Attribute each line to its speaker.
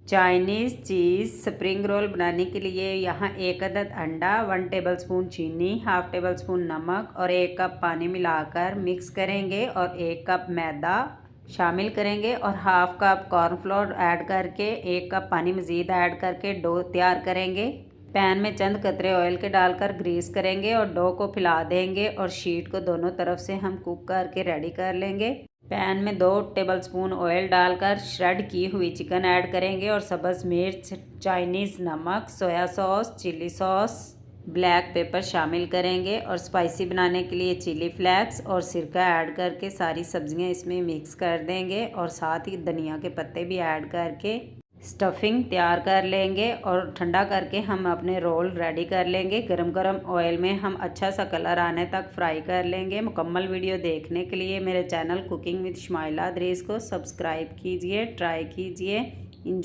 Speaker 1: Chinese चीज़ spring roll बनाने के लिए यहाँ 1 अदद अंडा, 1 टेबलस्पून चीनी, हाफ टेबलस्पून नमक और 1 कप पानी मिलाकर मिक्स करेंगे और 1 कप मैदा शामिल करेंगे और हाफ कप कॉर्नफ्लोर ऐड करके 1 कप पानी मज़ीद ऐड करके डो तैयार करेंगे। पैन में चंद कतरे ऑयल के डालकर ग्रीस करेंगे और डो को फैला देंगे और शीट को दोनों तरफ से हम कुक करके रेडी कर लेंगे। पैन में 2 टेबलस्पून ऑयल डालकर श्रेड की हुई चिकन ऐड करेंगे और सब्ज़ मिर्च, चाइनीज़ नमक, soya sauce, chilli sauce, black pepper शामिल करेंगे और स्पाइसी बनाने के लिए चिली फ्लेक्स और सिरका ऐड करके सारी सब्जियां इसमें मिक्स कर देंगे और साथ ही धनिया के पत्ते भी ऐड करके स्टफिंग तैयार कर लेंगे और ठंडा करके हम अपने रोल रेडी कर लेंगे। गरम गरम ऑयल में हम अच्छा सा कलर आने तक फ्राई कर लेंगे। मुकम्मल वीडियो देखने के लिए मेरे चैनल कुकिंग विद स्माइला अदरीस को सब्सक्राइब कीजिए, ट्राई कीजिए, इंजॉय।